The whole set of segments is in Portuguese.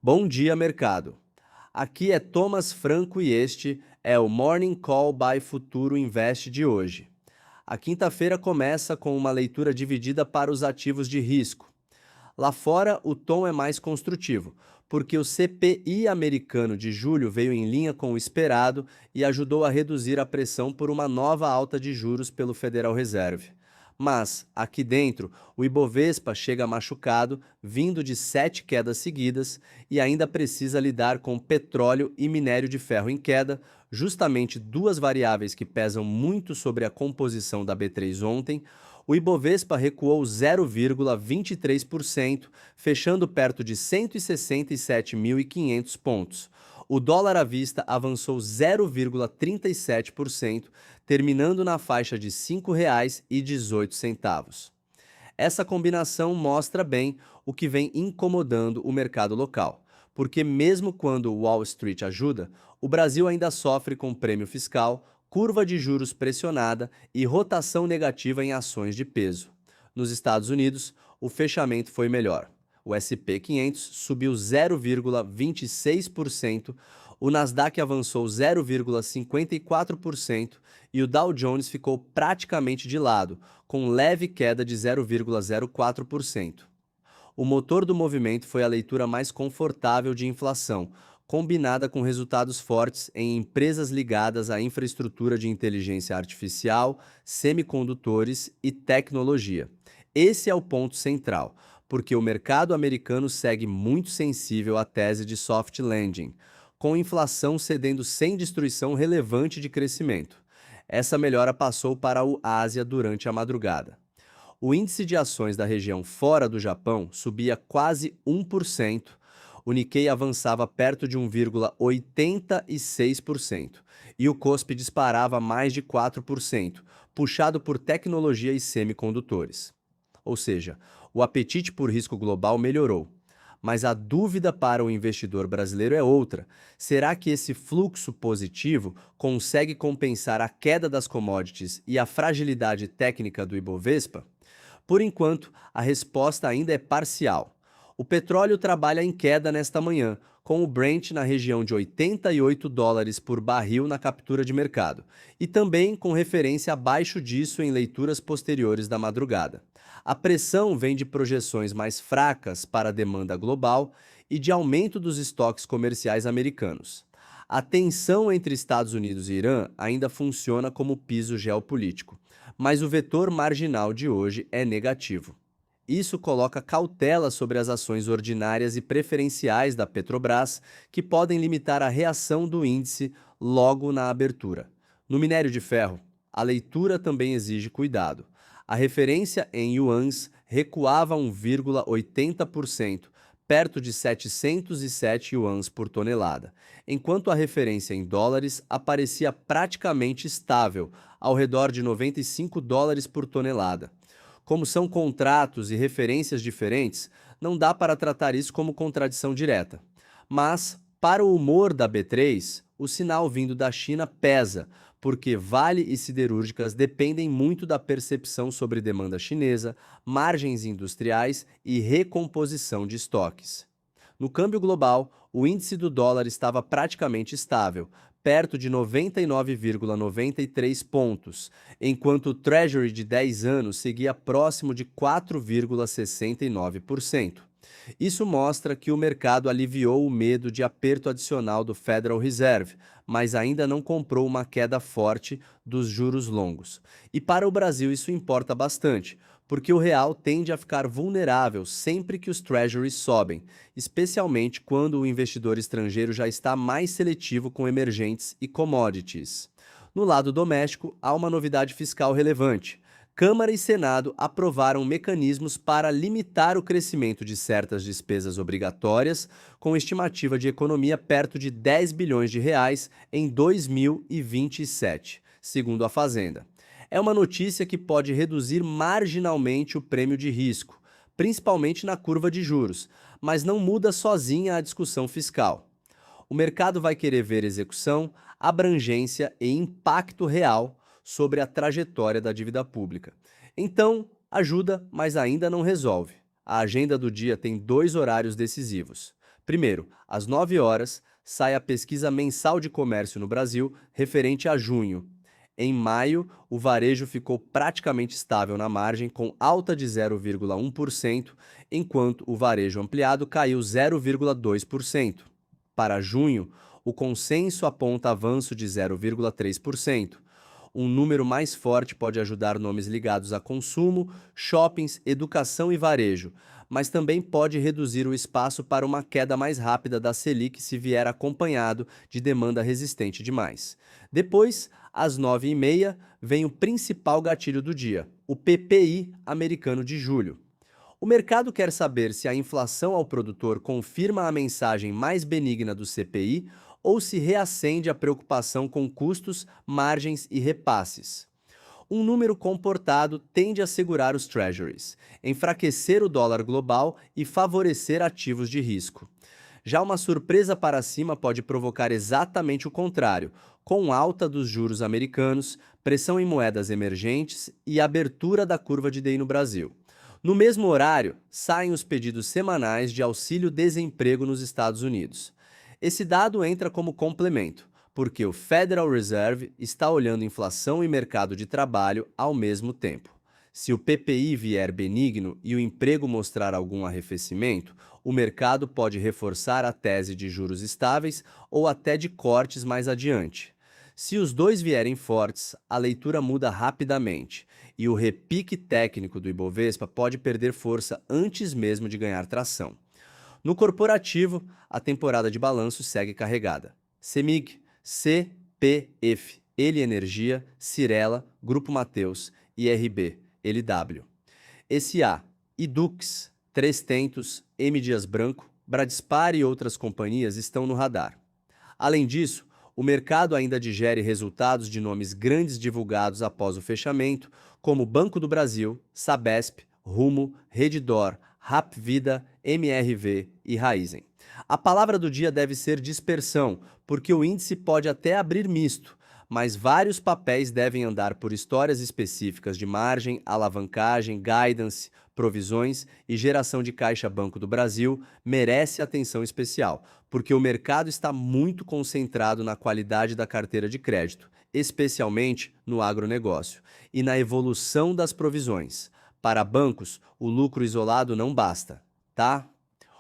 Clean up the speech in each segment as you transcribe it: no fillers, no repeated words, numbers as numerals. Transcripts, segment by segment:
Bom dia, mercado. Aqui é Thomas Franco e este é o Morning Call by Futuro Invest de hoje. A quinta-feira começa com uma leitura dividida para os ativos de risco. Lá fora, o tom é mais construtivo, porque o CPI americano de julho veio em linha com o esperado e ajudou a reduzir a pressão por uma nova alta de juros pelo Federal Reserve. Mas, aqui dentro, o Ibovespa chega machucado, vindo de 7 quedas seguidas, e ainda precisa lidar com petróleo e minério de ferro em queda, justamente duas variáveis que pesam muito sobre a composição da B3 ontem. O Ibovespa recuou 0,23%, fechando perto de 167.500 pontos. O dólar à vista avançou 0,37%, terminando na faixa de R$ 5,18. Essa combinação mostra bem o que vem incomodando o mercado local, porque mesmo quando o Wall Street ajuda, o Brasil ainda sofre com prêmio fiscal, curva de juros pressionada e rotação negativa em ações de peso. Nos Estados Unidos, o fechamento foi melhor. O S&P 500 subiu 0,26%, o Nasdaq avançou 0,54% e o Dow Jones ficou praticamente de lado, com leve queda de 0,04%. O motor do movimento foi a leitura mais confortável de inflação, combinada com resultados fortes em empresas ligadas à infraestrutura de inteligência artificial, semicondutores e tecnologia. Esse é o ponto central, porque o mercado americano segue muito sensível à tese de soft landing, com inflação cedendo sem destruição relevante de crescimento. Essa melhora passou para o Ásia durante a madrugada. O índice de ações da região fora do Japão subia quase 1%, o Nikkei avançava perto de 1,86% e o Kospi disparava mais de 4%, puxado por tecnologia e semicondutores. Ou seja, o apetite por risco global melhorou. Mas a dúvida para o investidor brasileiro é outra. Será que esse fluxo positivo consegue compensar a queda das commodities e a fragilidade técnica do Ibovespa? Por enquanto, a resposta ainda é parcial. O petróleo trabalha em queda nesta manhã, com o Brent na região de $88 por barril na captura de mercado, e também com referência abaixo disso em leituras posteriores da madrugada. A pressão vem de projeções mais fracas para a demanda global e de aumento dos estoques comerciais americanos. A tensão entre Estados Unidos e Irã ainda funciona como piso geopolítico, mas o vetor marginal de hoje é negativo. Isso coloca cautela sobre as ações ordinárias e preferenciais da Petrobras, que podem limitar a reação do índice logo na abertura. No minério de ferro, a leitura também exige cuidado. A referência em yuans recuava 1,80%, perto de 707 yuans por tonelada, enquanto a referência em dólares aparecia praticamente estável, ao redor de 95 dólares por tonelada. Como são contratos e referências diferentes, não dá para tratar isso como contradição direta. Mas, para o humor da B3, o sinal vindo da China pesa, porque Vale e siderúrgicas dependem muito da percepção sobre demanda chinesa, margens industriais e recomposição de estoques. No câmbio global, o índice do dólar estava praticamente estável, perto de 99,93 pontos, enquanto o Treasury de 10 anos seguia próximo de 4,69%. Isso mostra que o mercado aliviou o medo de aperto adicional do Federal Reserve, mas ainda não comprou uma queda forte dos juros longos. E para o Brasil isso importa bastante, porque o real tende a ficar vulnerável sempre que os treasuries sobem, especialmente quando o investidor estrangeiro já está mais seletivo com emergentes e commodities. No lado doméstico, há uma novidade fiscal relevante. Câmara e Senado aprovaram mecanismos para limitar o crescimento de certas despesas obrigatórias, com estimativa de economia perto de 10 bilhões de reais em 2027, segundo a Fazenda. É uma notícia que pode reduzir marginalmente o prêmio de risco, principalmente na curva de juros, mas não muda sozinha a discussão fiscal. O mercado vai querer ver execução, abrangência e impacto real sobre a trajetória da dívida pública. Então, ajuda, mas ainda não resolve. A agenda do dia tem dois horários decisivos. Primeiro, às 9 horas, sai a pesquisa mensal de comércio no Brasil referente a junho. Em maio, o varejo ficou praticamente estável na margem, com alta de 0,1%, enquanto o varejo ampliado caiu 0,2%. Para junho, o consenso aponta avanço de 0,3%. Um número mais forte pode ajudar nomes ligados a consumo, shoppings, educação e varejo, mas também pode reduzir o espaço para uma queda mais rápida da Selic se vier acompanhado de demanda resistente demais. Depois, às 9h30, vem o principal gatilho do dia, o PPI americano de julho. O mercado quer saber se a inflação ao produtor confirma a mensagem mais benigna do CPI ou se reacende a preocupação com custos, margens e repasses. Um número comportado tende a segurar os treasuries, enfraquecer o dólar global e favorecer ativos de risco. Já uma surpresa para cima pode provocar exatamente o contrário, com alta dos juros americanos, pressão em moedas emergentes e abertura da curva de DI no Brasil. No mesmo horário, saem os pedidos semanais de auxílio-desemprego nos Estados Unidos. Esse dado entra como complemento, porque o Federal Reserve está olhando inflação e mercado de trabalho ao mesmo tempo. Se o PPI vier benigno e o emprego mostrar algum arrefecimento, o mercado pode reforçar a tese de juros estáveis ou até de cortes mais adiante. Se os dois vierem fortes, a leitura muda rapidamente e o repique técnico do Ibovespa pode perder força antes mesmo de ganhar tração. No corporativo, a temporada de balanço segue carregada. CEMIG, CPF, Ele Energia, Cyrela, Grupo Mateus, IRB, LW. SA, Idux, Três Tentos, M. Dias Branco, Bradispar e outras companhias estão no radar. Além disso, o mercado ainda digere resultados de nomes grandes divulgados após o fechamento, como Banco do Brasil, Sabesp, Rumo, Redditor, Hapvida, MRV e Raizen. A palavra do dia deve ser dispersão, porque o índice pode até abrir misto, mas vários papéis devem andar por histórias específicas de margem, alavancagem, guidance, provisões e geração de caixa. Banco do Brasil merece atenção especial, porque o mercado está muito concentrado na qualidade da carteira de crédito, especialmente no agronegócio, e na evolução das provisões. Para bancos, o lucro isolado não basta, tá?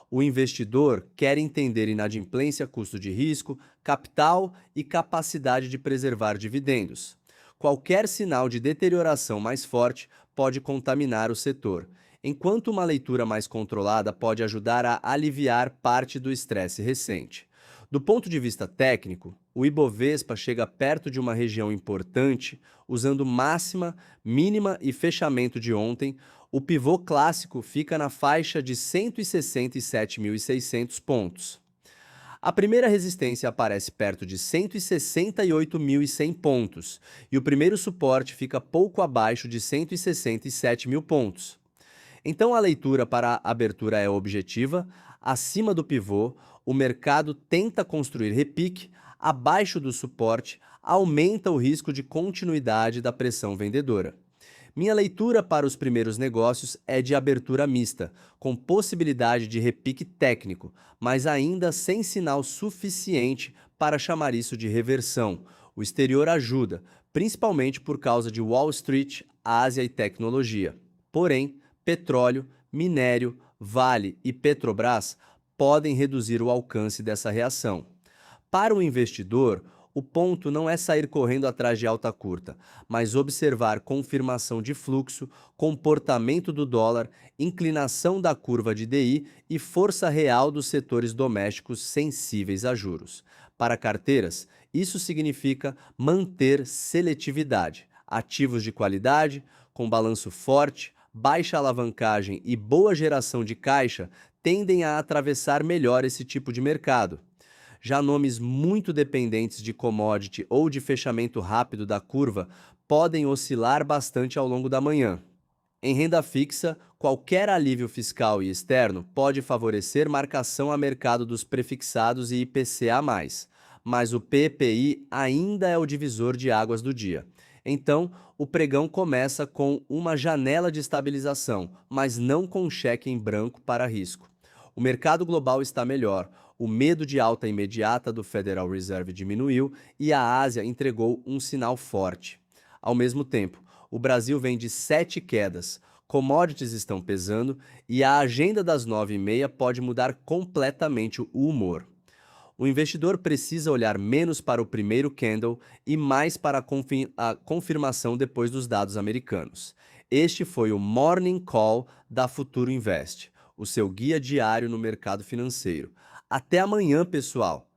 O investidor quer entender inadimplência, custo de risco, capital e capacidade de preservar dividendos. Qualquer sinal de deterioração mais forte pode contaminar o setor, enquanto uma leitura mais controlada pode ajudar a aliviar parte do estresse recente. Do ponto de vista técnico, o Ibovespa chega perto de uma região importante, usando máxima, mínima e fechamento de ontem. O pivô clássico fica na faixa de 167.600 pontos. A primeira resistência aparece perto de 168.100 pontos e o primeiro suporte fica pouco abaixo de 167.000 pontos. Então a leitura para a abertura é objetiva. Acima do pivô, o mercado tenta construir repique, abaixo do suporte, aumenta o risco de continuidade da pressão vendedora. Minha leitura para os primeiros negócios é de abertura mista, com possibilidade de repique técnico, mas ainda sem sinal suficiente para chamar isso de reversão. O exterior ajuda, principalmente por causa de Wall Street, Ásia e tecnologia. Porém, petróleo, minério, Vale e Petrobras podem reduzir o alcance dessa reação. Para o investidor, o ponto não é sair correndo atrás de alta curta, mas observar confirmação de fluxo, comportamento do dólar, inclinação da curva de DI e força real dos setores domésticos sensíveis a juros. Para carteiras, isso significa manter seletividade, ativos de qualidade, com balanço forte, baixa alavancagem e boa geração de caixa tendem a atravessar melhor esse tipo de mercado. Já nomes muito dependentes de commodity ou de fechamento rápido da curva podem oscilar bastante ao longo da manhã. Em renda fixa, qualquer alívio fiscal e externo pode favorecer marcação a mercado dos prefixados e IPCA+, mas o PPI ainda é o divisor de águas do dia. Então, o pregão começa com uma janela de estabilização, mas não com cheque em branco para risco. O mercado global está melhor, o medo de alta imediata do Federal Reserve diminuiu e a Ásia entregou um sinal forte. Ao mesmo tempo, o Brasil vem de 7 quedas, commodities estão pesando e a agenda das 9h30 pode mudar completamente o humor. O investidor precisa olhar menos para o primeiro candle e mais para a confirmação depois dos dados americanos. Este foi o Morning Call da Futuro Invest, o seu guia diário no mercado financeiro. Até amanhã, pessoal!